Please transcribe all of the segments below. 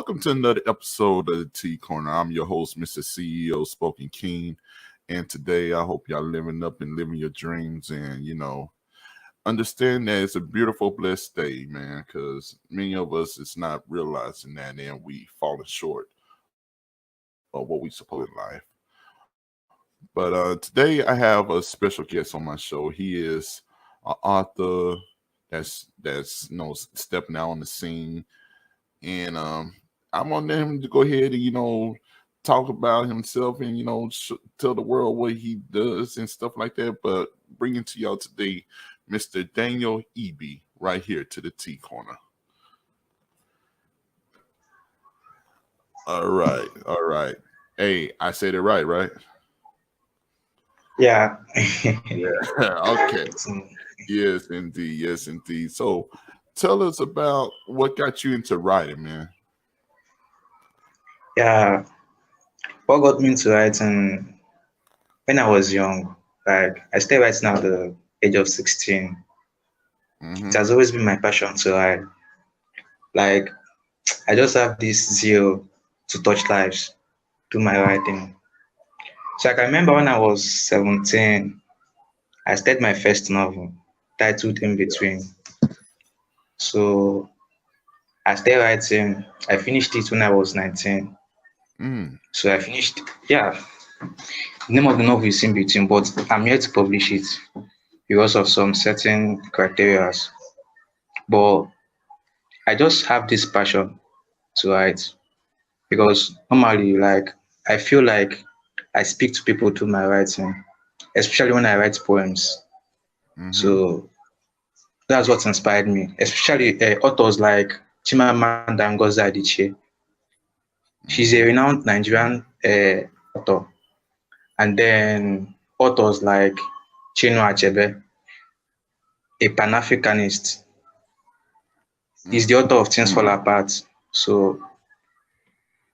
welcome to another episode of the T Corner. I'm your host, Mr. CEO Spoken King, and today I hope y'all living up and living your dreams, and understand that it's a beautiful, blessed day, man. Because many of us is not realizing that, and we falling short of what we supposed in life. But today I have a special guest on my show. He is an author that's stepping out on the scene. And I want him to go ahead and talk about himself and tell the world what he does and stuff like that. But bringing to y'all today, Mr. Daniel Eby, right here to the T Corner. All right. Hey, I said it right? Yeah. Yeah. Okay. Yes, indeed. So, tell us about what got you into writing, man. Yeah. What got me into writing when I was young, like I started writing at the age of 16. It has always been my passion to write. Like I just have this zeal to touch lives through my writing. So I can remember when I was 17, I started my first novel titled In Between. So I started writing. I finished it when I was 19. So I finished, yeah. The name of the novel is In Between, but I'm yet to publish it because of some certain criteria. But I just have this passion to write because normally, like, I feel like I speak to people through my writing, especially when I write poems. So that's what inspired me, especially authors like Chimamanda Ngozi Adichie. She's a renowned Nigerian author. And then authors like Chinua Achebe, a Pan-Africanist. He's the author of Things Fall Apart. So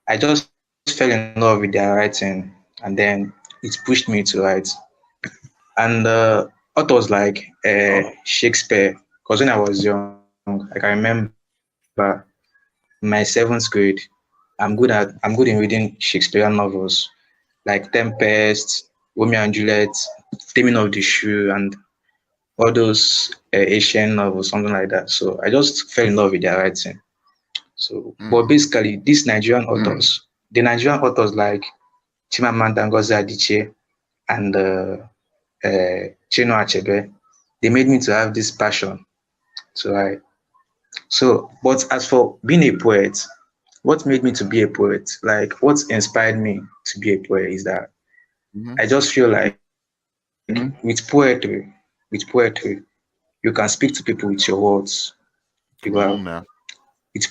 I just fell in love with their writing, and then it pushed me to write. And authors like Shakespeare, because when I was young, I can remember my 7th grade, I'm good in reading Shakespearean novels like Tempest, Romeo and Juliet, Taming of the Shrew, and all those Asian novels, something like that. So I just fell in love with their writing. So, but basically, these Nigerian authors, the Nigerian authors like Chimamanda Ngozi Adichie and Chinua Achebe, they made me to have this passion to write. So, but as for being a poet, what made me to be a poet, like what inspired me to be a poet is that I just feel like with poetry, you can speak to people with your words. With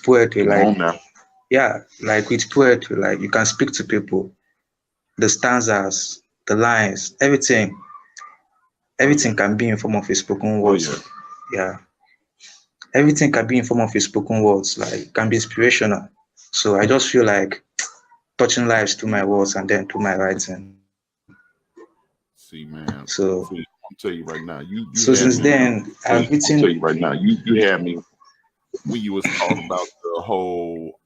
poetry, like like with poetry, like you can speak to people. The stanzas, the lines, everything can be in form of a spoken word. Yeah. Everything can be in form of a spoken words, like can be inspirational. So I just feel like touching lives through my words and then through my writing. See, man. So I'll tell you right now. You so since then I've written. I'll tell you right now. You had me when you was talking about the whole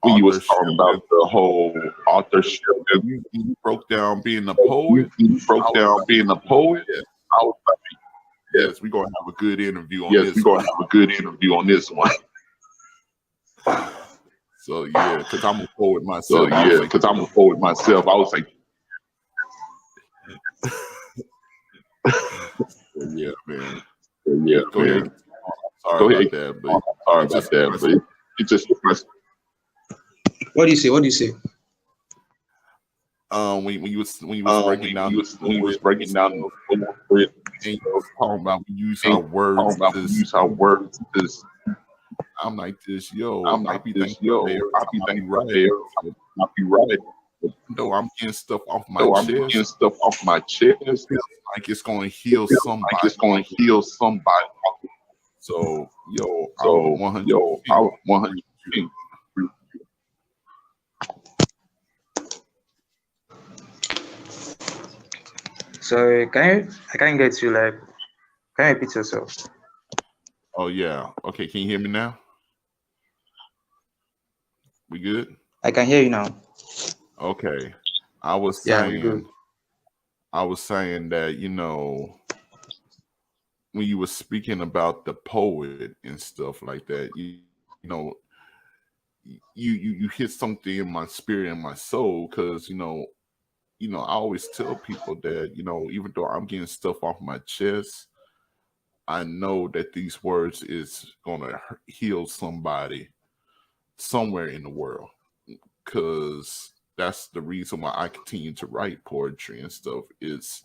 authorship. You broke down being a poet. You broke down being a poet. Yeah. I was like, yes, we're gonna have a good interview on this. We're gonna have a good interview on this one. So yeah, because I'm a poet myself. I was like, yeah, man. Go ahead. Sorry about that, but it just. What do you say? When you was breaking down, when you was breaking down the and you was talking about we use our words. I'm like this, I'll be right. No, I'm getting stuff off my chest. Like it's going to heal somebody. So, I was 100%. Sorry, I can't get you. Like, can you repeat yourself? Oh yeah. Okay, can you hear me now? We good? I can hear you now. Okay. I was Yeah, good. saying, I was saying that, when you were speaking about the poet and stuff like that, know, you hit something in my spirit and my soul because I always tell people that even though I'm getting stuff off my chest, I know that these words is gonna heal somebody somewhere in the world, because that's the reason why I continue to write poetry and stuff, is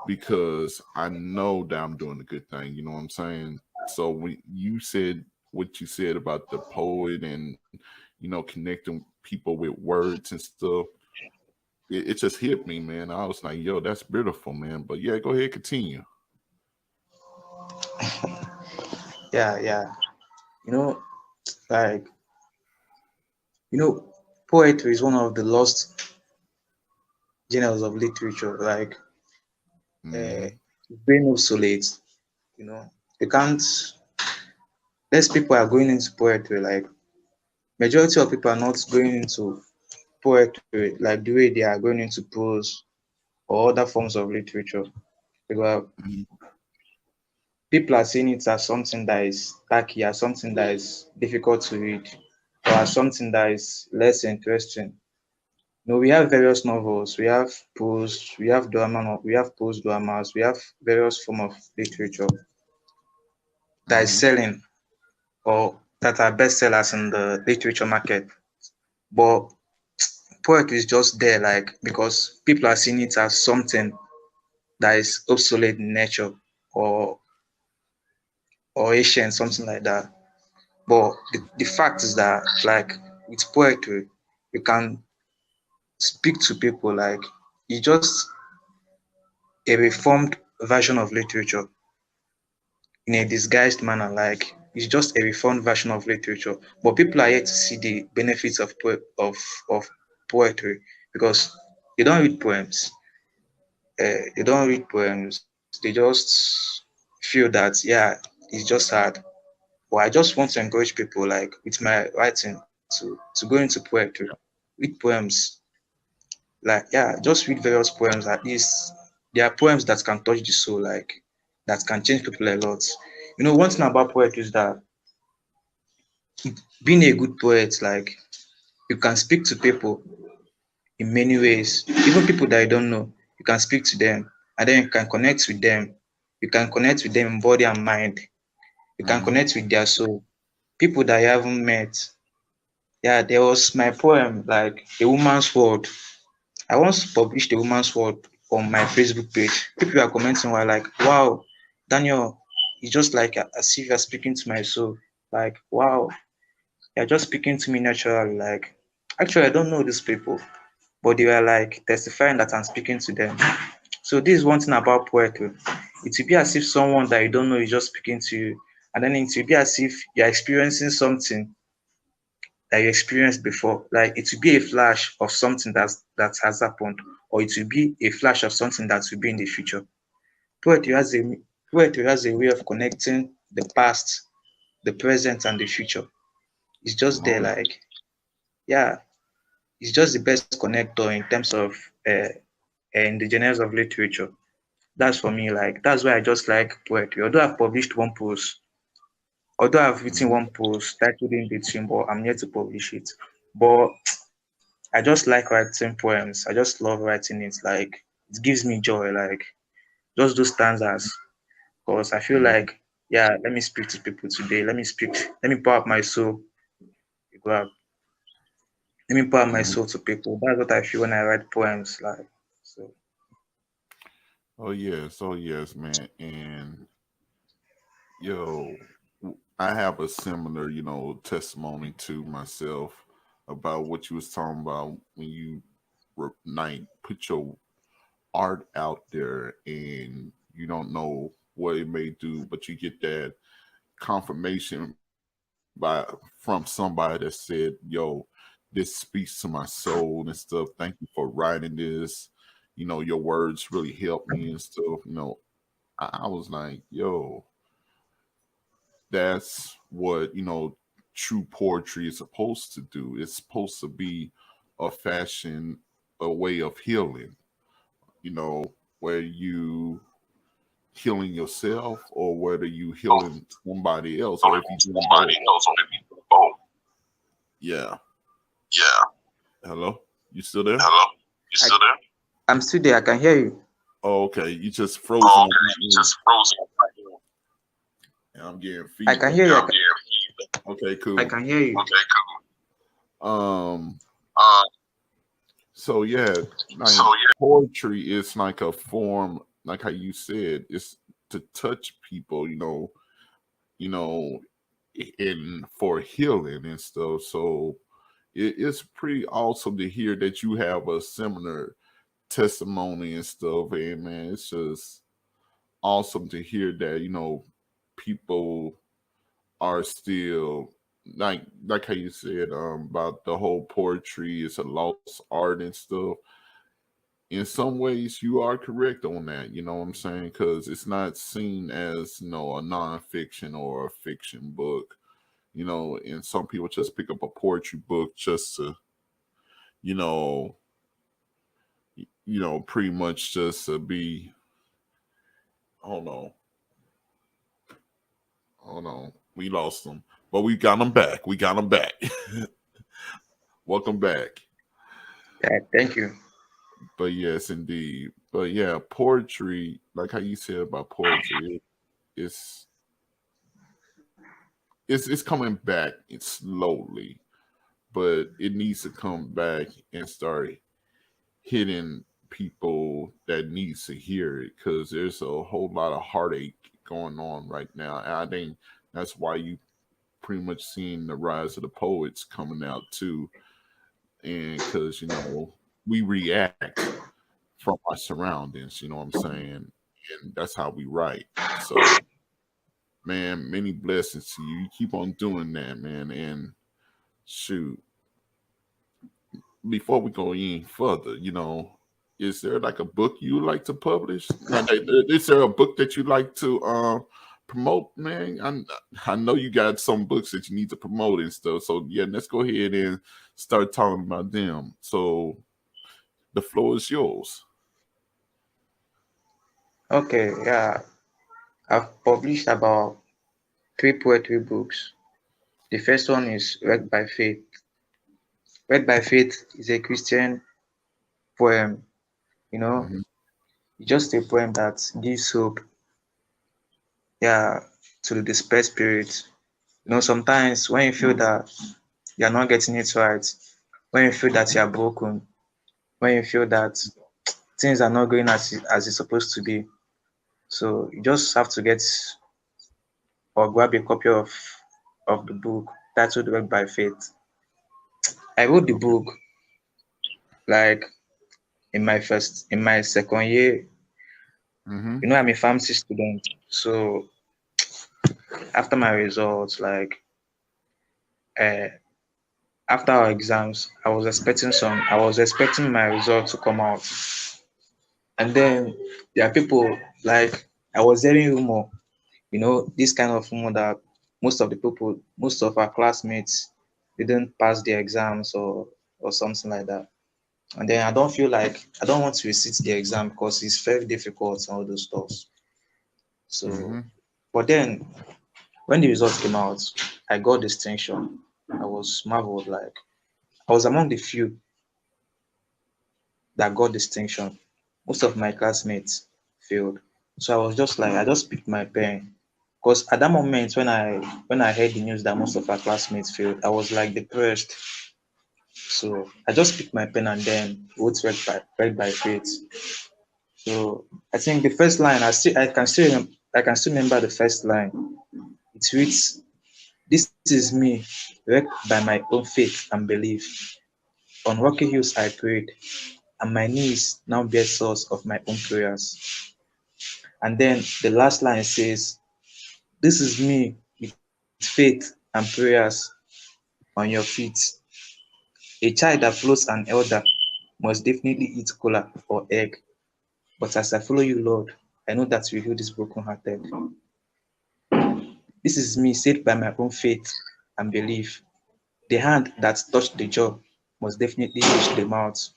because I know that I'm doing a good thing. You know what I'm saying? So when you said what you said about the poet and connecting people with words and stuff, it just hit me, man. I was like, yo, that's beautiful, man. But yeah, go ahead, continue. Yeah. You know, like you know, poetry is one of the lost genres of literature. Like, Mm-hmm. it's being obsolete. You know, you can't. Less people are going into poetry. Like, majority of people are not going into poetry like the way they are going into prose or other forms of literature. Because people are seeing it as something that is tacky, as something that is difficult to read, or as something that is less interesting. No, we have various novels, we have prose, we have drama, we have prose dramas, we have various form of literature that is Mm-hmm. selling or that are bestsellers in the literature market. But poetry is just there, like because people are seeing it as something that is obsolete in nature or or ancient, something like that. But the fact is that like with poetry, you can speak to people like it's just a reformed version of literature in a disguised manner. Like it's just a reformed version of literature. But people are yet to see the benefits of of poetry because they don't read poems. They don't read poems. They just feel that yeah, it's just hard. But I just want to encourage people like with my writing to go into poetry, read poems. Like yeah, just read various poems. At least there are poems that can touch the soul, like that can change people a lot. You know, one thing about poetry is that being a good poet, like you can speak to people in many ways, even people that you don't know. You can speak to them, and then you can connect with them. You can connect with them in body and mind. You can Mm-hmm. connect with their soul. People that you haven't met. Yeah, there was my poem, like A Woman's World. I once published A Woman's World on my Facebook page. People are commenting were like, wow, Daniel, it's just like as if you're speaking to my soul. Like, wow, you're just speaking to me naturally. Like, actually, I don't know these people, but they were like testifying that I'm speaking to them. So this is one thing about poetry. It will be as if someone that you don't know is just speaking to you, and then it will be as if you're experiencing something that you experienced before. Like it will be a flash of something that has happened, or it will be a flash of something that will be in the future. Poetry has a poetry has a way of connecting the past, the present, and the future. It's just there, Oh, like yeah, it's just the best connector in terms of in the genres of literature. That's for me. Like that's why I just like poetry. Although I've published one post, although I've written mm-hmm. one post titled in between, but I'm yet to publish it. But I just like writing poems. I just love writing it. Like it gives me joy. Like just those stanzas. Because I feel Mm-hmm. like, yeah, let me speak to people today. Let me pour out my soul. Let me pour out my Mm-hmm. soul to people. That's what I feel when I write poems. Like so. Oh yes, man. And yo, I have a similar, testimony to myself about what you was talking about when you like put your art out there and you don't know what it may do, but you get that confirmation by from somebody that said, "Yo, this speaks to my soul and stuff. Thank you for writing this. Your words really helped me and stuff." I was like, "Yo, that's what true poetry is supposed to do. It's supposed to be a fashion, a way of healing, you know, where you healing yourself or whether you healing somebody else or if you doing both. Yeah. Hello? You still there? I'm still there. I can hear you. Oh, okay. You just frozen. And I'm getting feedback. I can hear you. Okay, cool. I can hear you. So yeah, poetry is like a form, like how you said, it's to touch people, you know, and for healing and stuff. So it's pretty awesome to hear that you have a similar testimony and stuff. And man, it's just awesome to hear that, people are still like how you said about the whole poetry is a lost art and stuff. In some ways you are correct on that, you know what I'm saying? Because it's not seen as, a nonfiction or a fiction book, and some people just pick up a poetry book just to, you know, pretty much just to be, hold on, we lost them, but we got them back. Welcome back. Yeah, thank you. But yes, indeed. But yeah, poetry, like how you said about poetry, it's coming back. It's slowly, but it needs to come back and start hitting people that needs to hear it, because there's a whole lot of heartache going on right now. And I think that's why you pretty much seeing the rise of the poets coming out too. And because, we react from our surroundings, you know what I'm saying? And that's how we write. So, man, many blessings to you. You keep on doing that, man. And shoot, before we go any further, is there like a book you like to publish? Is there a book that you like to promote, man? I know you got some books that you need to promote and stuff. So yeah, let's go ahead and start talking about them. So the floor is yours. Okay, yeah. I've published about 3 poetry books. The first one is Read by Faith. Read by Faith is a Christian poem, Mm-hmm. It's just a poem that gives hope, yeah, to the despair spirit. Sometimes when you feel that you're not getting it right, when you feel that you're broken, when you feel that things are not going as it's supposed to be. So you just have to get or grab a copy of the book titled Read by Faith. I wrote the book like in my second year. Mm-hmm. I'm a pharmacy student. So after my results, like after our exams, I was expecting my results to come out. And then there are people like I was hearing rumor, this kind of rumor that most of our classmates didn't pass their exams or something like that. And then I don't want to resit the exam because it's very difficult and all those stuff. So, Mm-hmm. but then when the results came out, I got distinction. I was marveled, like I was among the few that got distinction. Most of my classmates failed. So I was just like, I just picked my pen. Because at that moment when I heard the news that most of our classmates failed, I was like depressed. So I just picked my pen and then wrote read by Faith. So I think the first line I can still remember the first line. It reads, "This is me, wrecked by my own faith and belief. On rocky hills I prayed, and my knees now bear source of my own prayers." And then the last line says, "This is me with faith and prayers on your feet. A child that follows an elder must definitely eat cola or egg. But as I follow you, Lord, I know that you heal this brokenhearted. This is me saved by my own faith and belief. The hand that touched the jaw must definitely reach the mouth.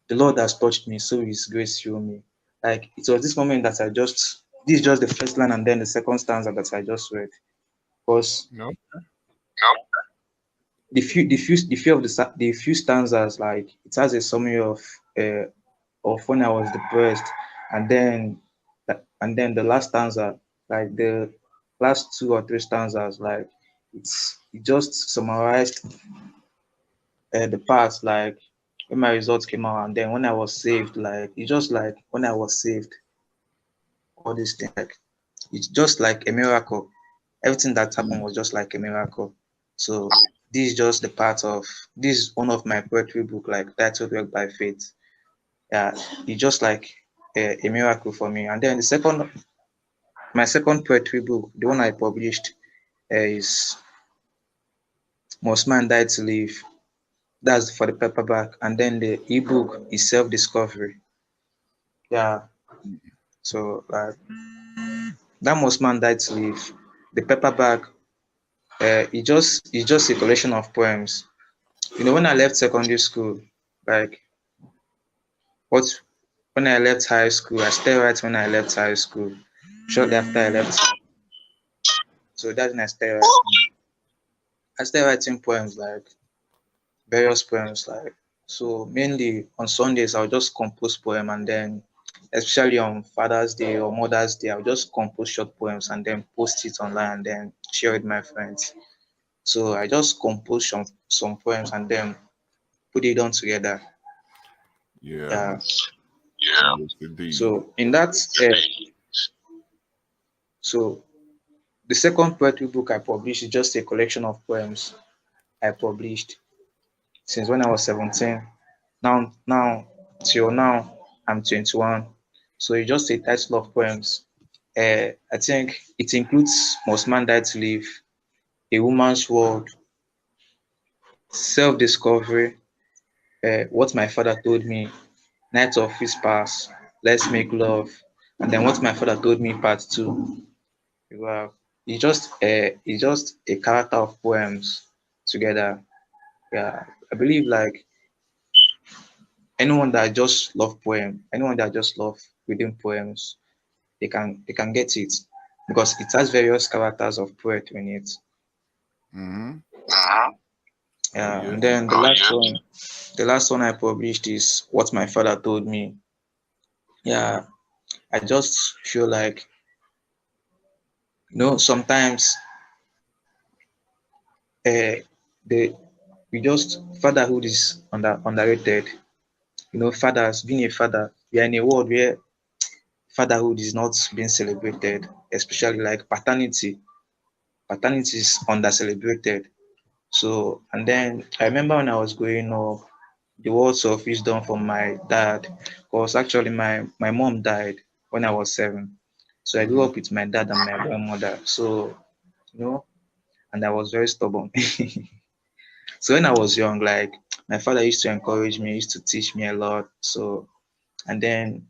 The Lord has touched me, so His grace fill me. Like it was this moment that this is just the first line and then the second stanza that I just read. Because No. the few stanzas, like it has a summary of when I was depressed, and then the last stanza, like the last 2 or 3 stanzas, like it just summarized the past, like when my results came out, and then when I was saved, like it's just like when I was saved, all these things, like it's just like a miracle. Everything that happened was just like a miracle. So this is just the part of this is one of my poetry book, like titled Work by Faith. Yeah, it's just like a miracle for me. And then my second poetry book, the one I published, is Most Man Died to Live. That's for the paperback, and then the ebook is Self Discovery. Yeah, so that Most Man Died to Live. The paperback, it's just a collection of poems. You know, when I left secondary school, like what when I left high school, I still write when I left high school. Shortly after I left, so that's when I started writing. I started writing poems, like various poems, like so mainly on Sundays I'll just compose poem, and then especially on Father's Day or Mother's Day I'll just compose short poems and then post it online and then share with my friends. So I just compose some poems and then put it on together. Yeah. Yeah. Yes, indeed. So in that, so the second poetry book I published is just a collection of poems I published since when I was 17. Now till now I'm 21. So it's just a title of poems. I think it includes Most Man Died to Live, A Woman's World, Self Discovery, What My Father Told Me, Night of Whispers, Let's Make Love, and then What My Father Told Me Part 2. Well, it's just a character of poems together. Yeah, I believe like anyone that just love reading poems, they can get it because it has various characters of poetry in it. Mm-hmm. Oh Yeah, yeah. and then the last one I published is What My Father Told Me. Yeah, I just feel like sometimes uh, the we just fatherhood is underrated. Fathers, being a father, we are in a world where fatherhood is not being celebrated, especially like paternity. Paternity is under celebrated. So, and then I remember when I was growing up, the words of wisdom from my dad, because actually my mom died when I was 7. So I grew up with my dad and my grandmother. So, you know, and I was very stubborn. So when I was young, like my father used to encourage me, used to teach me a lot. So, and then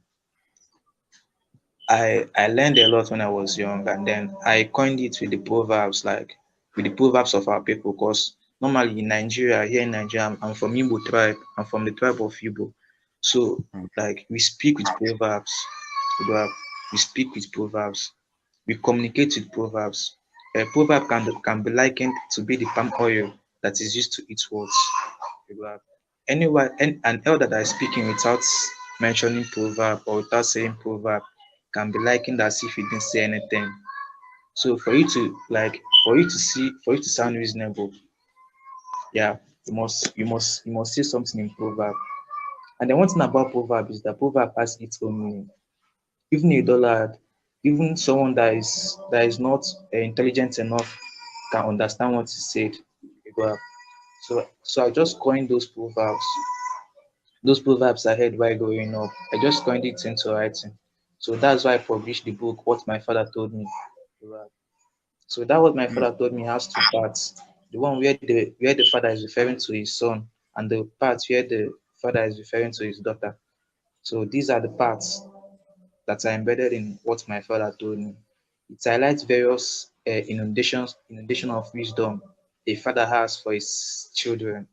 I learned a lot when I was young, and then I coined it with the proverbs, like with the proverbs of our people. Because normally in Nigeria, here in Nigeria, I'm from Igbo tribe. I'm from the tribe of Igbo. So like we speak with proverbs. We speak with proverbs. We communicate with proverbs. A proverb can be likened to be the palm oil that is used to eat words. Anyone, an elder that is speaking without mentioning proverb or without saying proverb can be likened as if he didn't say anything. So for you to sound reasonable, yeah, you must say something in proverb. And then one thing about proverb is that proverb has its own meaning. Even a dullard, even someone that is not intelligent enough can understand what is said. So I just coined those proverbs I heard while growing up. I just coined it into writing. So that's why I published the book, What My Father Told Me. So that What My Father Told Me has 2 parts. The one where the father is referring to his son, and the part where the father is referring to his daughter. So these are the parts that are embedded in What My Father Told Me. It highlights various inundation of wisdom a father has for his children.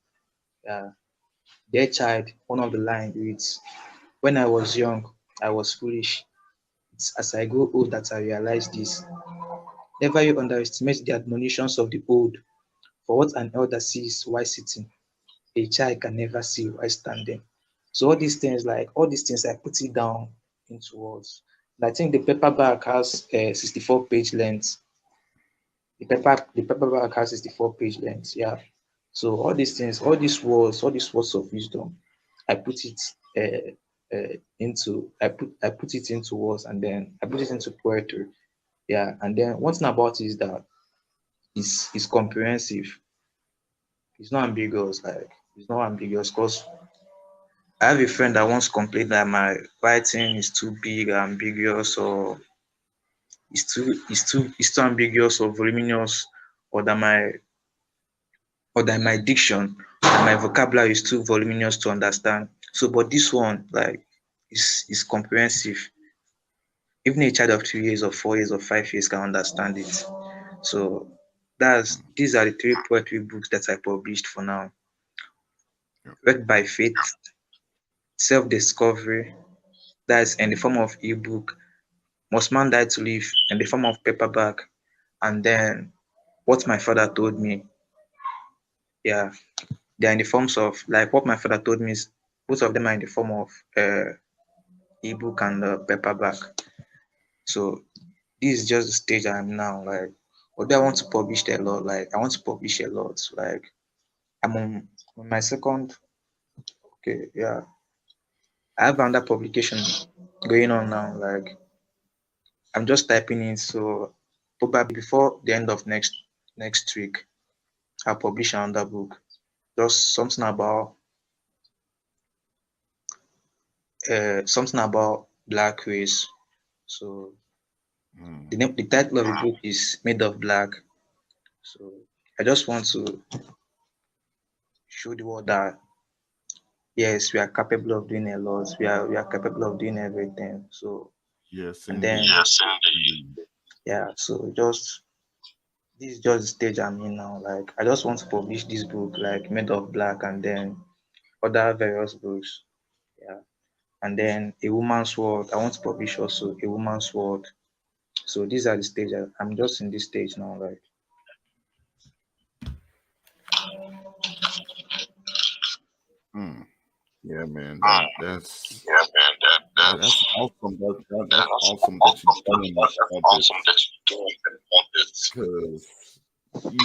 Their child, one of the line reads, "When I was young, I was foolish. It's as I grow old that I realize this. Never you underestimate the admonitions of the old, for what an elder sees while sitting, a child can never see while standing." So all these things, I put it down into words. And I think the paperback has 64-page length. The paperback has 64-page length. Yeah. So all these things, all these words of wisdom, I put it I put it into words, and then I put it into poetry. Yeah. And then one thing about it is that it's comprehensive. It's not ambiguous. Like it's not ambiguous because I have a friend that once complained that my writing is too big, ambiguous, or it's too ambiguous or voluminous, or that my diction and my vocabulary is too voluminous to understand. So, but this one, like, is comprehensive. Even a child of 2 years or 4 years or 5 years can understand it. So these are the three poetry books that I published for now. Read by Faith, Self-Discovery, that's in the form of ebook, Must Man Die to Live in the form of paperback, and then What My Father Told Me. Yeah, they're in the forms of, like, What My Father Told Me is, both of them are in the form of ebook and paperback. So this is just the stage I'm now. Like, although I want to publish a lot, like I want to publish a lot. Like I'm on my second. Okay, yeah, I have another publication going on now. Like I'm just typing in, so probably before the end of next week, I'll publish another book. Just something about black race. So the title of the book is Made of Black. So I just want to show the world that yes, we are capable of doing a lot. We are capable of doing everything. So Yes, and then indeed. Yes, indeed. yeah, so just this is just the stage I'm in now. Like I just want to publish this book, like Made of Black, and then other various books. Yeah. And then A Woman's World. I want to publish also A Woman's World. So these are the stage. I'm just in this stage now. Like Yeah, man. That's Yeah, man. that's awesome. That's awesome that you're doing all Awesome this, that you're doing all this. because you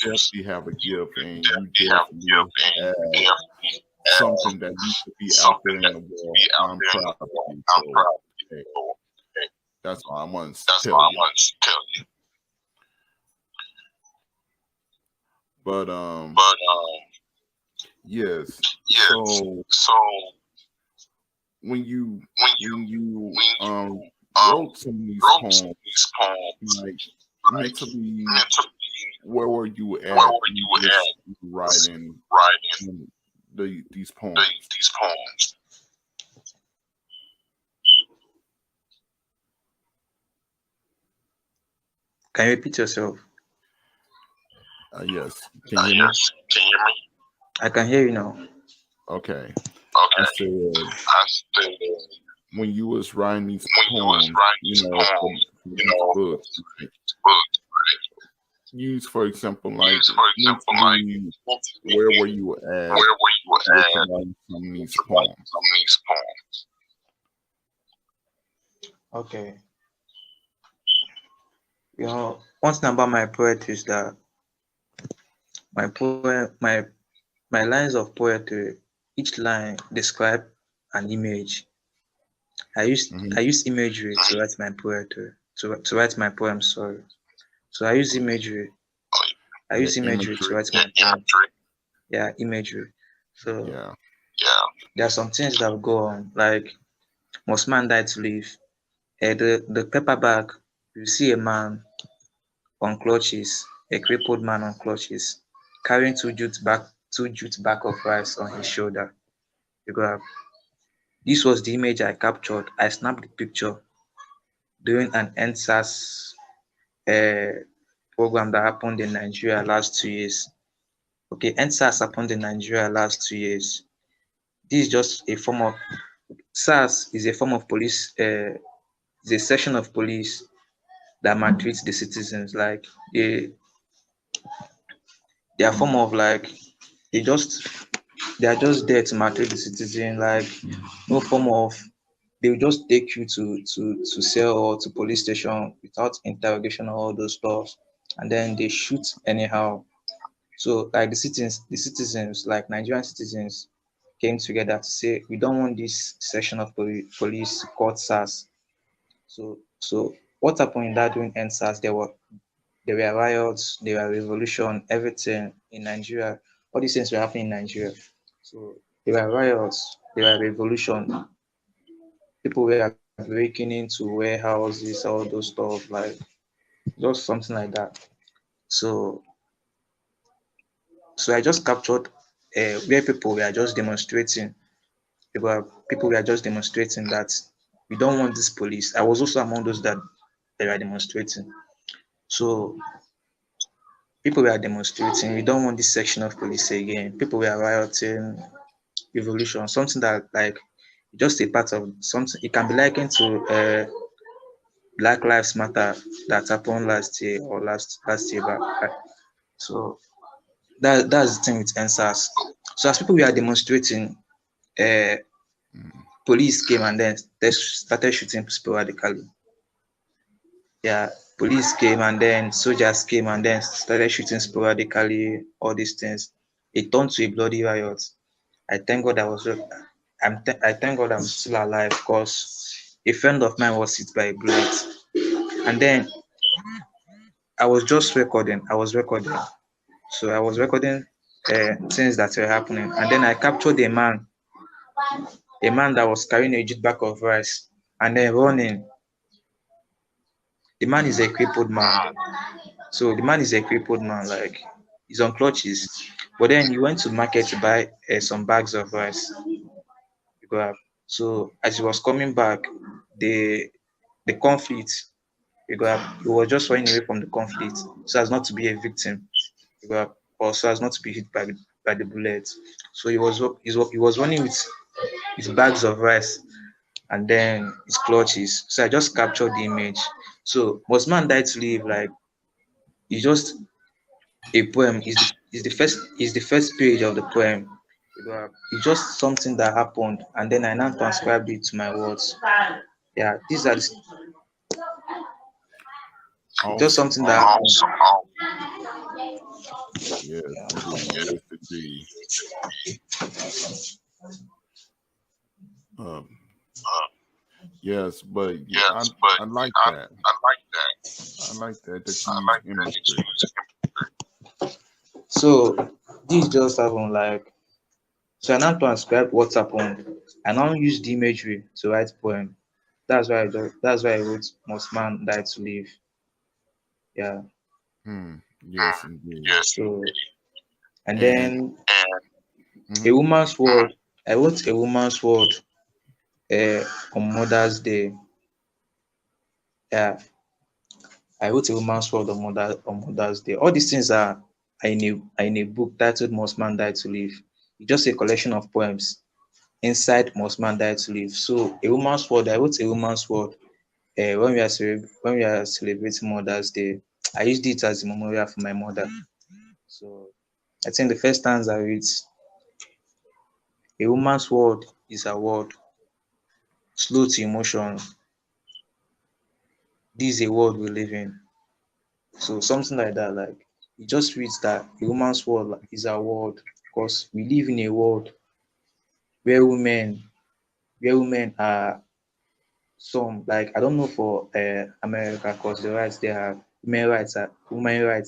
definitely have a gift, and you Definitely have definitely have definitely something that needs to be out there something in that the needs to world. be out I'm there in proud the of world. you. I'm So proud of hey, you. So, hey, that's all I want to that's tell all I you. want to tell you. But But yes. yes. So So when you when you wrote some of these wrote poems, these poems, like like mentally, mentally, where were you where at were when you you was at writing writing these poems? these poems? can you repeat yourself? Yes. Can you hear me? Yes. Can you hear me? I can hear you now. Okay. I Okay. said I said when you was writing these when you was poems, writing you these know, poems, for you these know, books, like, books, use for example, like use for example, like mentally, where were you at where were you with at writing some of these writing poems? some of these poems? Okay. You know, one thing about my poetry is that my poem, my lines of poetry, each line describe an image. I use imagery to write my poetry, to write my poem. Sorry. So I use imagery. I Yeah, use imagery to imagery. write my poem. Yeah, imagery. So Yeah. Yeah. there are some things that go on, like Must Man Die to Live. The paperback, you see a man on clutches, a crippled man on clutches, carrying two jute bag of rice on his shoulder. You grab. This was the image I captured. I snapped the picture during an NSAS uh, program that happened in Nigeria last 2 years. Okay, NSAS happened in Nigeria last 2 years. This is just a form of SARS is a form of police, is a section of police that maltreats the citizens. Like they are form of like they just they are just there to maltreat the citizen. Like no form of they will just take you to cell or to police station without interrogation or all those stuff, and then they shoot anyhow. So like the citizens, like Nigerian citizens, came together to say we don't want this section of police called SARS. So what happened in that during NSAS? There were riots, there were revolution, everything in Nigeria. All these things were happening in Nigeria. So there were riots, there were revolution. People were breaking into warehouses, all those stuff, like just something like that. So so I just captured where people were just demonstrating. People were just demonstrating that we don't want this police. I was also among those that they were demonstrating. So people were demonstrating. We don't want this section of police again. People were rioting, revolution, something that like just a part of something. It can be likened to Black Lives Matter that happened last year or last year back. So that's the thing with NSAS. So as people were demonstrating, uh, police came and then they started shooting sporadically. Yeah, police came and then soldiers came and then started shooting sporadically. All these things. It turned to a bloody riot. I thank God I thank God I'm still alive because a friend of mine was hit by a bullet. And then I was just recording. I was recording. So I was recording things that were happening. And then I captured a man that was carrying a jute bag of rice and then running. The man is a crippled man. So the man is a crippled man, like he's on crutches. But then he went to the market to buy some bags of rice. So as he was coming back, the conflict, he was just running away from the conflict so as not to be a victim, or so as not to be hit by the bullet. So he was running with his bags of rice and then his clutches. So I just captured the image. So Must Man Die to Live, like it's just a poem. Is the first page of the poem. It's just something that happened, and then I now transcribed it to my words. Yeah, these are just Awesome, something that happened. yes, indeed, yes, indeed. Um, yes, but I like that. I like that you use imagery. So this just happened, like so I now transcribe what happened. I now use the imagery to write poem. That's why I wrote Must Man Die to Live. Yeah. Yes, indeed. So and And then a woman's word. I wrote a woman's word on Mother's Day. Yeah. I wrote a woman's word on Mother's Day. All these things are in a book titled Must Man Die to Live. It's just a collection of poems inside Must Man Die to Live. So a woman's word, I wrote a woman's word when we are celebrating Mother's Day. I used it as a memorial for my mother. So I think the first stanza reads, a woman's word is a word, slow to emotion. This is a world we live in. So something like that, like it just reads that a woman's word is a word because we live in a world where women are some, like I don't know for America because the rights there are women rights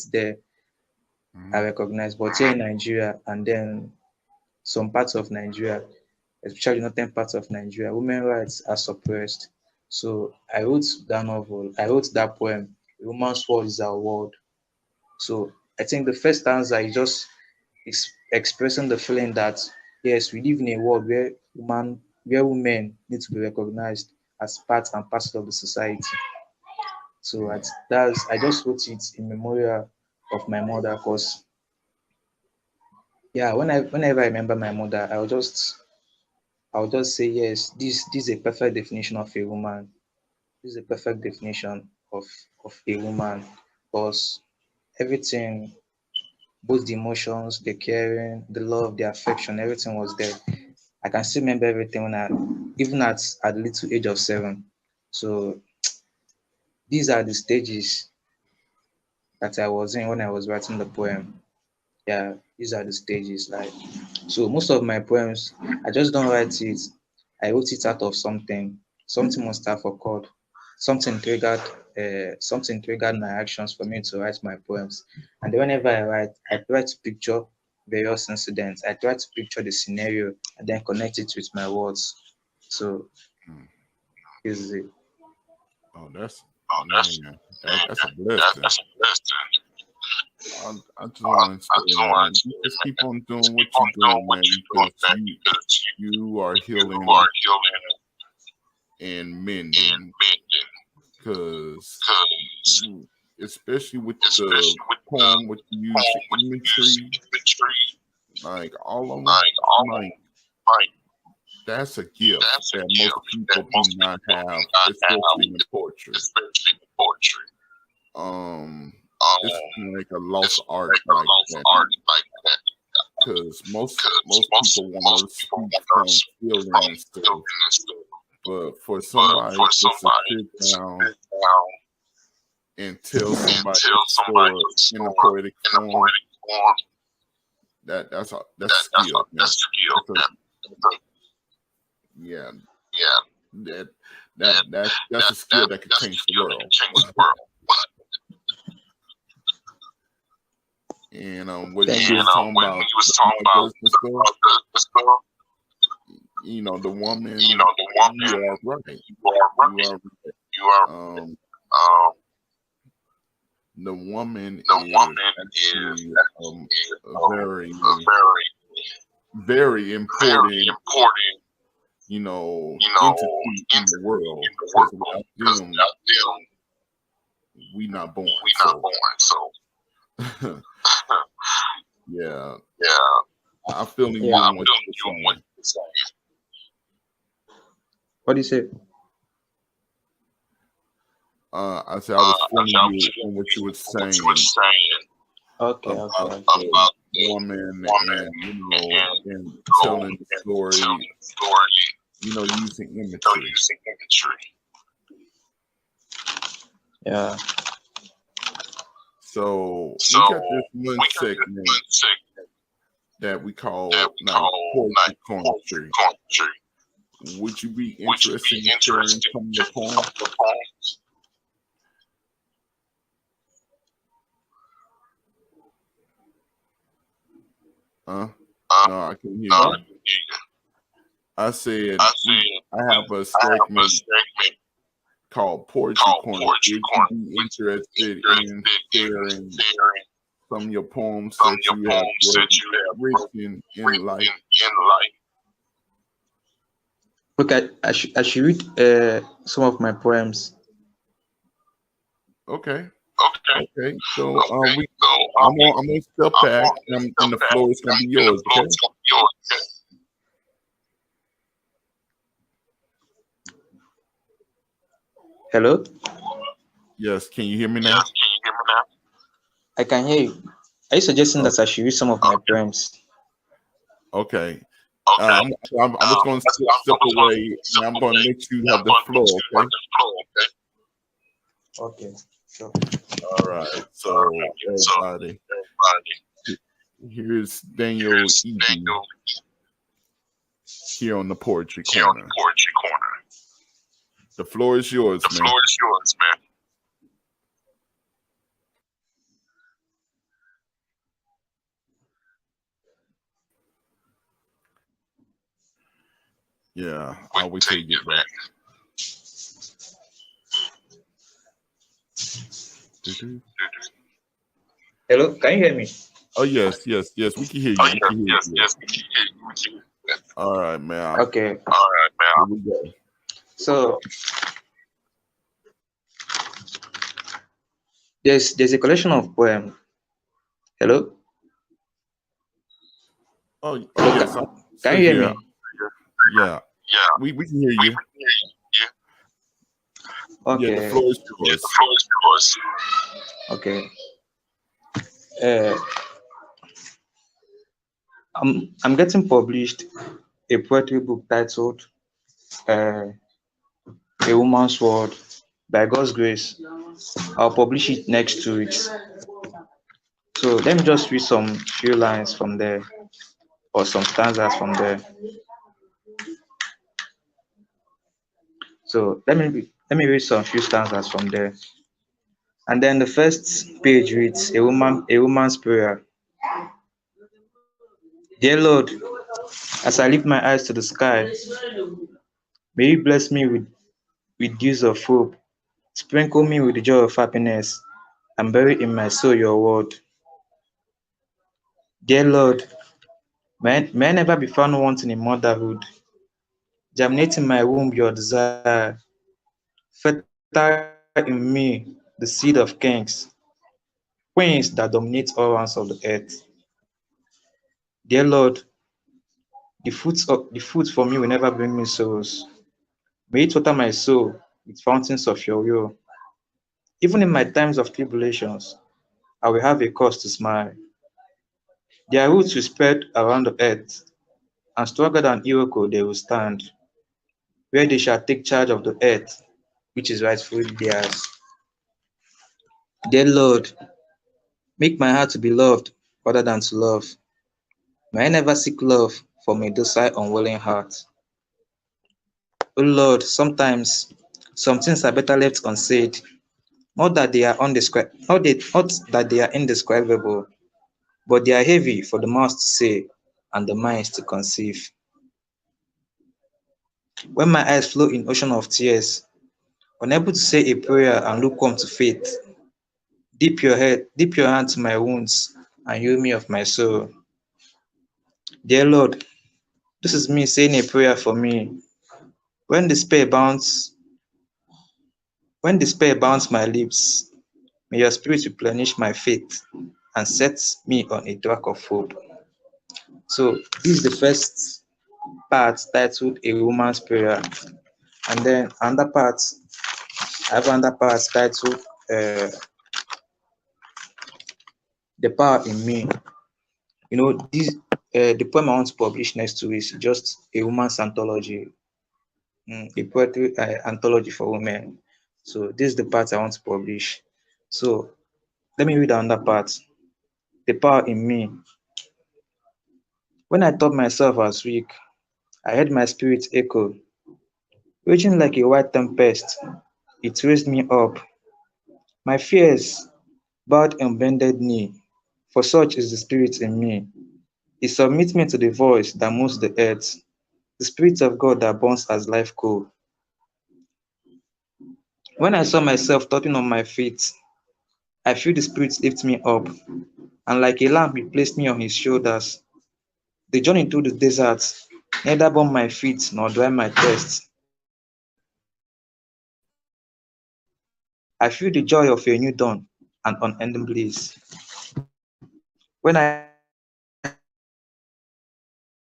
there are recognized, but here in Nigeria and then some parts of Nigeria, especially northern parts of Nigeria, women rights are suppressed. So I wrote that novel, I wrote that poem, A Woman's Word is Our Word. So I think the first stanza is just expressing the feeling that yes, we live in a world where women need to be recognized as part and parcel of the society. So that's I just wrote it in memorial of my mother, because yeah, whenever I remember my mother, I'll just say yes, this is a perfect definition of a woman. This is a perfect definition of a woman, because everything, both the emotions, the caring, the love, the affection, everything was there. I can still remember everything when even at the little age of 7. So these are the stages that I was in when I was writing the poem. Yeah, these are the stages. Like, so most of my poems, I just don't write it. I wrote it out of something. Something must have occurred. Something triggered my actions for me to write my poems. And whenever I write, I try to picture various incidents. I try to picture the scenario and then connect it with my words. So Mm. this is it. Oh, that's that's man, that's a blessing. that's a blessing. I just want to say, man, you just keep on doing what you're doing, man, because you are healing and mending. Because especially with the poem, with the use of imagery, like all of them, like that's a gift that most people do not have, especially in poetry. It's like a lost art like that. Because most people want to speak from feeling and stuff, but for somebody just to sit down and tell somebody a story in a poetic form, that's a skill, man. Yeah, that's a skill that could change the world. And when you was talking about the story, you know, the woman, you are right. The woman is a very, very important, you know, entity in the world. Because without them, we not born. So. Yeah. I feel you on what you're saying. What do you say? I said I was feeling you on what you were saying. Okay. About the woman and, you know, and telling the story, you know, using imagery. Yeah. So we got this one segment that we call Poetry Corner. Would you be interested in sharing some of your poems? No, I can hear you. I said I have a segment called Poetry Corner. Would you be interested in sharing some of your poems that you have written in life? Okay, I should read some of my poems. Okay. So I'm gonna step back, and the floor is gonna be yours. Okay. Hello. Yes. Can you hear me now? I can hear you. Are you suggesting that I should read some of my poems? Okay. I'm just going to step away, and I'm going to let you have the floor, okay? Okay, sure. All right. So, everybody, here's Daniel Eby here on the Poetry Corner. The floor is yours, man. Yeah, I'll wait till you get back. Hello, can you hear me? Oh, yes, we can hear you. All right, man. Okay. Here we go. So, There's a collection of poems. Hello? Oh Hello, yes, I'm can still you hear here. me? Yeah, Yeah, we can hear we you. can hear you. Yeah, the Okay, floor is Yeah, the yours. floor is yours. okay. Uh, I'm getting published a poetry book titled uh, A Woman's World. By God's grace, I'll publish it next 2 weeks. So let me just read some few lines from there or some stanzas from there. So let me read some few stanzas from there. And then the first page reads a woman's prayer. Dear Lord, as I lift my eyes to the sky, may you bless me with dews of hope. Sprinkle me with the joy of happiness and bury in my soul your word. Dear Lord, may I never be found wanting in motherhood. Germinate in my womb your desire. Fertile in me the seed of kings, queens that dominate all rounds of the earth. Dear Lord, the fruits for me will never bring me sorrows. May it water my soul with fountains of your will. Even in my times of tribulations, I will have a cause to smile. Their roots will spread around the earth, and stronger than Iroko they will stand, where they shall take charge of the earth, which is rightfully theirs. Dear Lord, make my heart to be loved rather than to love. May I never seek love from a docile, unwilling heart. O Lord, sometimes some things are better left unsaid, not that they are indescribable, but they are heavy for the mouth to say and the minds to conceive. When my eyes flow in ocean of tears, unable to say a prayer and look on to faith, dip your hand to my wounds and heal me of my sorrow. Dear Lord, this is me saying a prayer for me. When despair bounds, when despair bounds my lips, may your spirit replenish my faith and set me on a track of hope. So this is the first part titled A Woman's Prayer. And then I have another part titled uh, The Power in Me. The poem I want to publish next to is just a woman's anthology, a poetry anthology for women. So this is the part I want to publish. So let me read another part. The power in me. When I thought myself as weak, I heard my spirit echo, raging like a white tempest. It raised me up. My fears bowed and bended knee, for such is the spirit in me. It submits me to the voice that moves the earth, the spirit of God that burns as life coal. When I saw myself tottering on my feet, I feel the spirit lift me up, and like a lamb he placed me on his shoulders. The journey through the desert neither burn my feet nor dry my thirst. I feel the joy of a new dawn and unending bliss. When I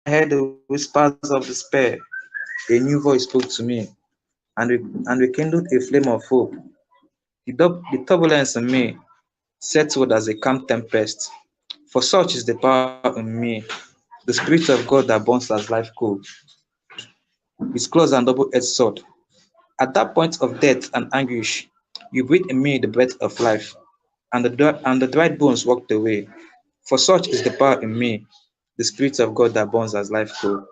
heard the whispers of despair, a new voice spoke to me and rekindled a flame of hope. The turbulence in me settled as a calm tempest. For such is the power in me, the spirit of God that burns as life coal, with claws and double-edged sword. At that point of death and anguish, you breathed in me the breath of life, and the dried bones walked away. For such is the power in me, the spirit of God that burns as life coal.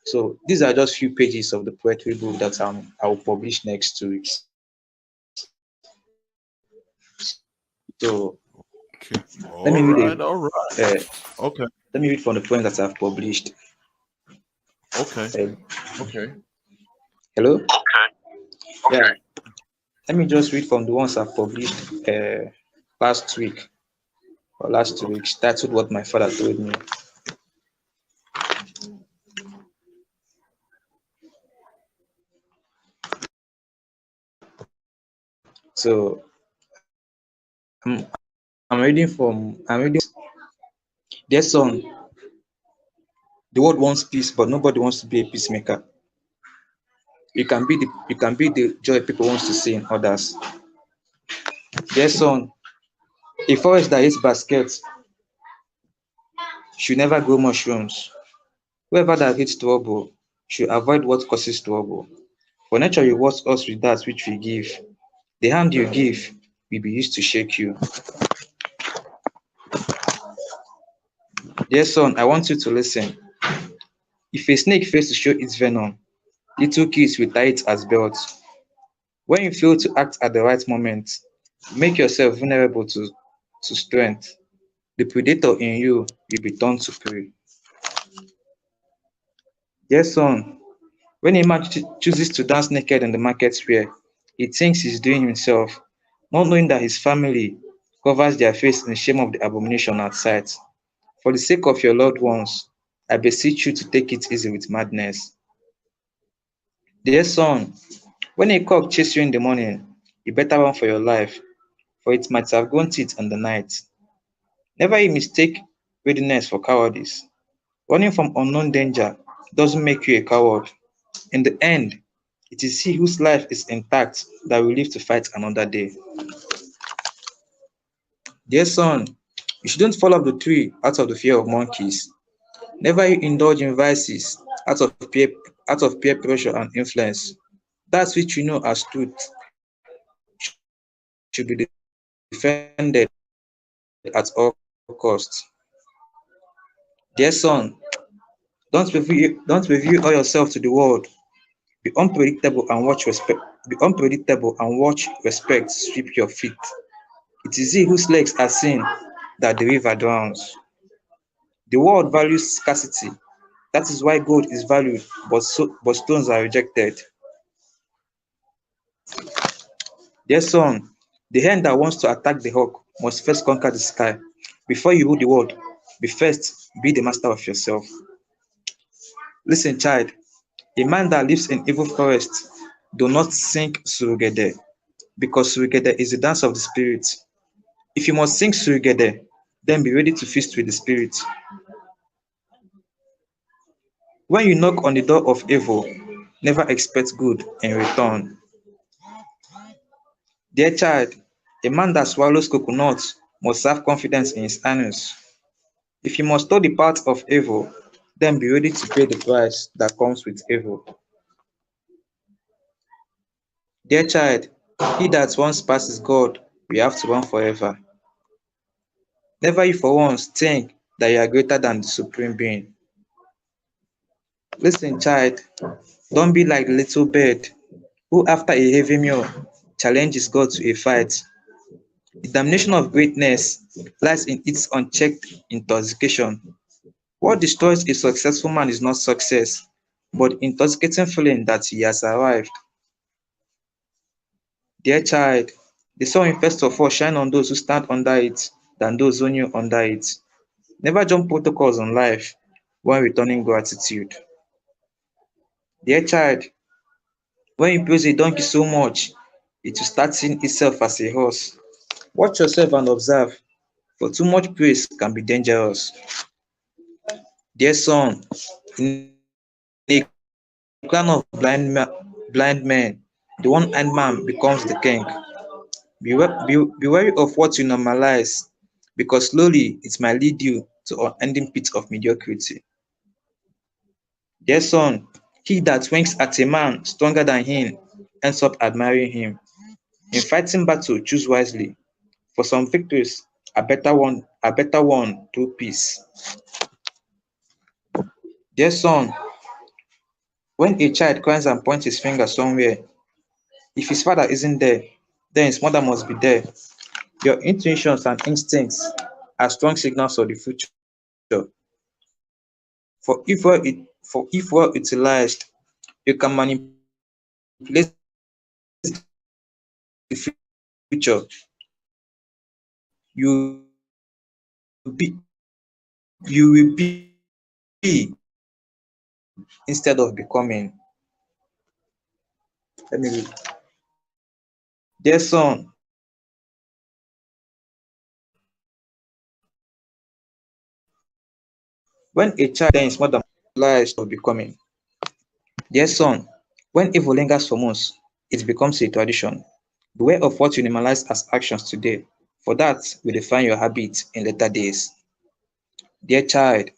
So these are just few pages of the poetry book that I will publish next 2 weeks. So Okay. let me All read right. All right. Okay. let me read from the poems that I've published. Okay. Uh, Okay. Hello? Okay. Yeah. Let me just read from the ones I've published last week or last two Okay. weeks. Titled What My Father Told Me. So I'm, I'm reading. Dear son, the world wants peace, but nobody wants to be a peacemaker. You can be the joy people wants to see in others. Dear son, a forest that eats baskets should never grow mushrooms. Whoever that hates trouble should avoid what causes trouble. For nature rewards us with that which we give. The hand you give will be used to shake you. Dear son, I want you to listen. If a snake fails to show its venom, little kids will tie it as belts. When you fail to act at the right moment, make yourself vulnerable to strength. The predator in you will be turned to prey. Dear son, when a man chooses to dance naked in the market square, he thinks he's doing himself, not knowing that his family covers their face in the shame of the abomination at sight. For the sake of your loved ones, I beseech you to take it easy with madness. Dear son, when a cock chases you in the morning, you better run for your life, for it might have grown teeth in the night. Never you mistake readiness for cowardice. Running from unknown danger doesn't make you a coward. In the end, it is he whose life is intact that will live to fight another day. Dear son, you shouldn't fall off the tree out of the fear of monkeys. Never you indulge in vices out of peer pressure and influence. That which you know as truth should be defended at all costs. Dear son, don't reveal all yourself to the world. Be unpredictable and watch respect sweep your feet. It is he whose legs are seen that the river drowns. The world values scarcity. That is why gold is valued, but stones are rejected. Dear son, the hen that wants to attack the hawk must first conquer the sky. Before you rule the world, be the master of yourself. Listen, child, a man that lives in evil forest do not sing Surugede, because Surugede is the dance of the spirit. If you must sing Surugede, then be ready to feast with the spirit. When you knock on the door of evil, never expect good in return. Dear child, a man that swallows coconuts must have confidence in his anus. If you must know the path of evil, then be ready to pay the price that comes with evil. Dear child, he that once passes God will have to run forever. Never you for once think that you are greater than the supreme being. Listen, child, don't be like the little bird who, after a heavy meal, challenges God to a fight. The damnation of greatness lies in its unchecked intoxication. What destroys a successful man is not success, but the intoxicating feeling that he has arrived. Dear child, the sun will first of all shine on those who stand under it than those who kneel under it. Never jump protocols on life when returning gratitude. Dear child, when you praise a donkey so much, it will start seeing itself as a horse. Watch yourself and observe, for too much praise can be dangerous. Dear son, in a clan of blind men, the one-eyed man becomes the king. Be wary of what you normalize, because slowly it might lead you to an unending pit of mediocrity. Dear son, he that winks at a man stronger than him ends up admiring him. In fighting battle, choose wisely, for some victories are better won through peace. Dear son, when a child cries and points his finger somewhere, if his father isn't there, then his mother must be there. Your intuitions and instincts are strong signals of the future. For if well utilized, you can manipulate the future. You be you will be instead of becoming. Let me read. Dear son, When a child is more than realized of becoming, dear son, when evil lingers for months, it becomes a tradition. Beware of what you normalize as actions today, for that will define your habits in later days. Dear child,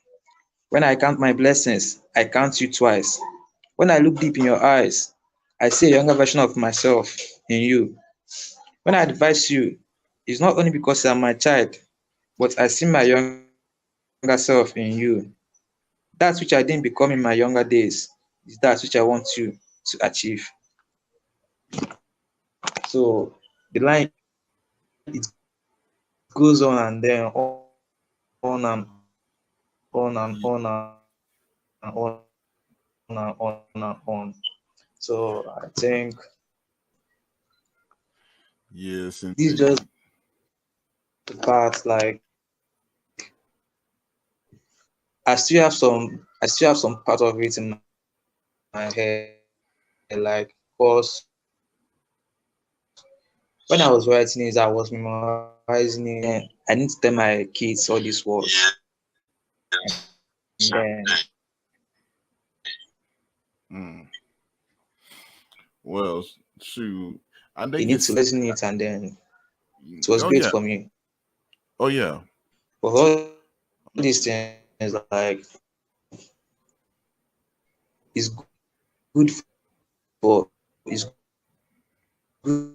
when I count my blessings, I count you twice. When I look deep in your eyes, I see a younger version of myself in you. When I advise you, it's not only because I'm my child, but I see my younger self in you. That which I didn't become in my younger days is that which I want you to achieve. So the line it goes on and then on and on and on and on and on and on. So I think Yes, this indeed. just the part like I still have some part of it in my head, like because when I was writing it, I was memorizing it. I need to tell my kids all these words. And then Mm. Well, shoot, I they think need to it's. listen it, and then it was Oh great yeah, for me. oh yeah, But all these things like it's good for it's good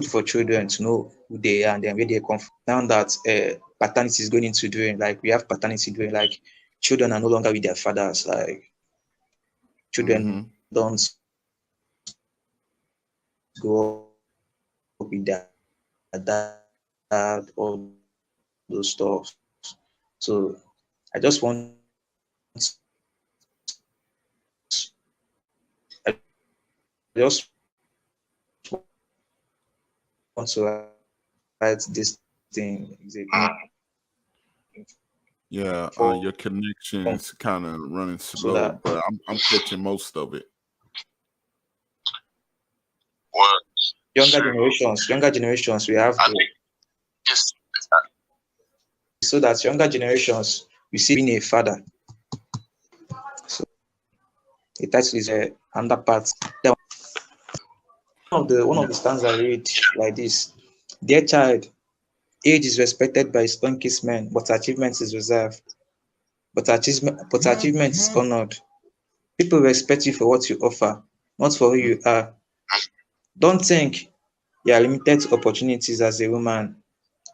for children to know who they are and then where they come from. Now that paternity is going into doing, like we have paternity doing, like children are no longer with their fathers, like mm-hmm. children don't grow up with their dad, all those stuff. So I just want I just want to write this thing Yeah, for your connection is kind of running so slow, that but I'm catching most of it. What? younger generations we have I to, think just so that younger generations we see being a father. So the title is under part. Then one of the stanzas I read like this: Dear child, age is respected by his own kinsmen, but achievement is reserved. But achievement is honored. People respect you for what you offer, not for who you are. Don't think you are limited to opportunities as a woman.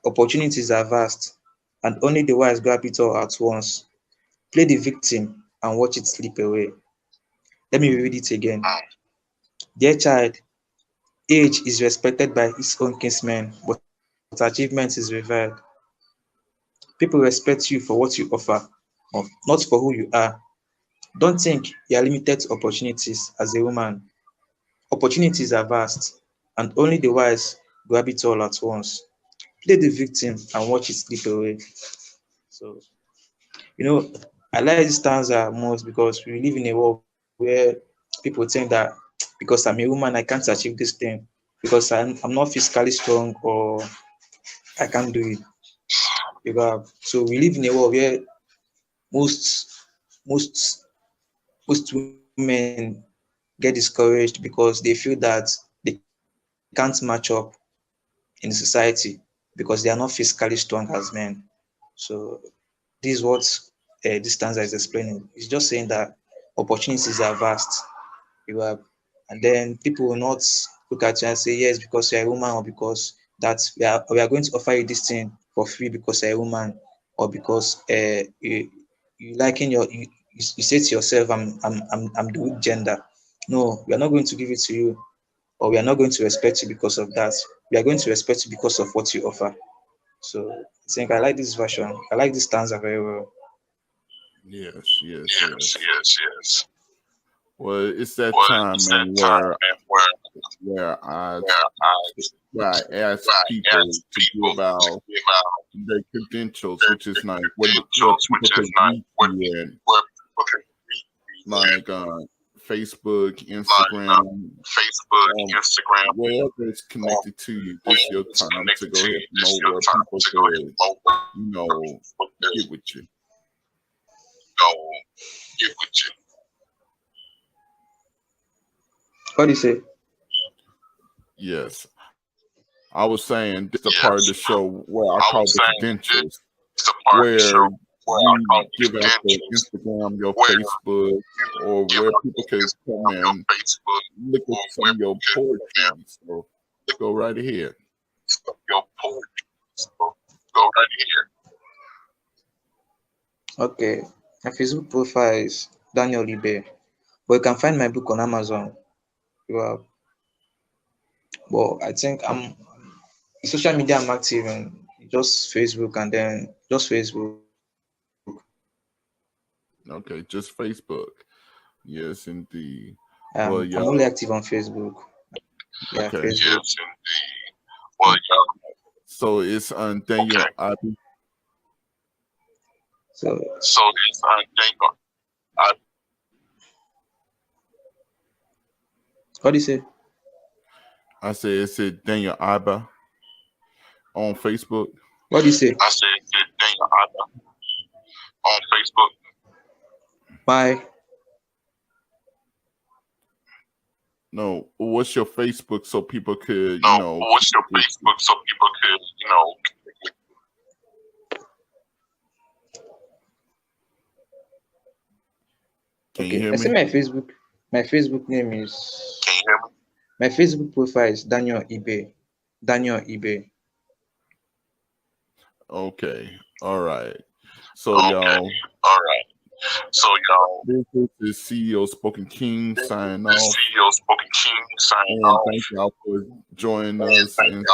Opportunities are vast, and only the wise grab it all at once. Play the victim and watch it slip away. Let me read it again. Dear child, age is respected by his own kinsmen, but achievement is revered. People respect you for what you offer, not for who you are. Don't think you are limited to opportunities as a woman. Opportunities are vast, and only the wise grab it all at once. Play the victim and watch it slip away. So, you know, I like this stanza most because we live in a world where people think that because I'm a woman, I can't achieve this thing because I'm not physically strong or I can't do it. So we live in a world where most most most women get discouraged because they feel that they can't match up in society because they are not physically strong as men. So this is what this stanza is explaining. It's just saying that opportunities are vast. You are, and then people will not look at you and say yes because you're a woman or because that we are going to offer you this thing for free because you're a woman or because you liking you say to yourself I'm the weak gender. No, we are not going to give it to you or we are not going to respect you because of that. We are going to respect you because of what you offer. So I think I like this version. I like this stanza very well. Yes, yes, yes, yes. yes, yes. Well, it's that Well, time, it's that man, time, where man, where where I where I where I ask where I people ask to people give to out give out their credentials, their which is like what credentials, people which is can not reach what you at, where people can reach you at, like Facebook, like Instagram, Facebook, um, Instagram, wherever it's or connected to you. This your wherever it's time to connected go to ahead you. and This promote is your where time people to go ahead could, and vote you know, with get with you. get with you. What do you say? Yes. I was saying this is a part of the show where I call the credentials, where you give out your Instagram, your Facebook, or where people can come and look at some of your poetry. So go right ahead. Okay. My Facebook profile is Daniel Ibe, but you can find my book on Amazon. Well, I think social media I'm active in just Facebook and then just Facebook. Okay, just Facebook. Yes, indeed. I'm only active on Facebook. Yeah, okay. Facebook. Yes, indeed. So it's on Daniel Ibe. So it's on Daniel. What do you say? I said it's Daniel Ibe on Facebook. What do you say? I said it's Daniel Ibe on Facebook. Bye. No, what's your Facebook so people could, what's your Facebook so people could, Can you hear me? I say my Facebook name is. Can you hear me? My Facebook profile is Daniel Ibe. Daniel Ibe. Okay. All right. So y'all. All right. So y'all. This is CEO Spoken King signing off. CEO Spoken King signing off. Thank y'all for joining us. Thank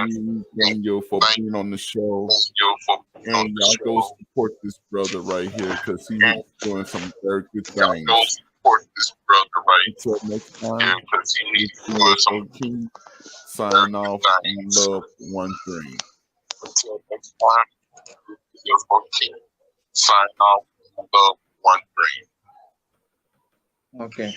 you, Daniel, for being on the show. And y'all go support this brother right here because he's doing some very good things. Go support this brother right Until next time, because he's CEO Spoken King signing off and love one dream. Until next time, CEO Spoken King signing off and love one dream. Okay.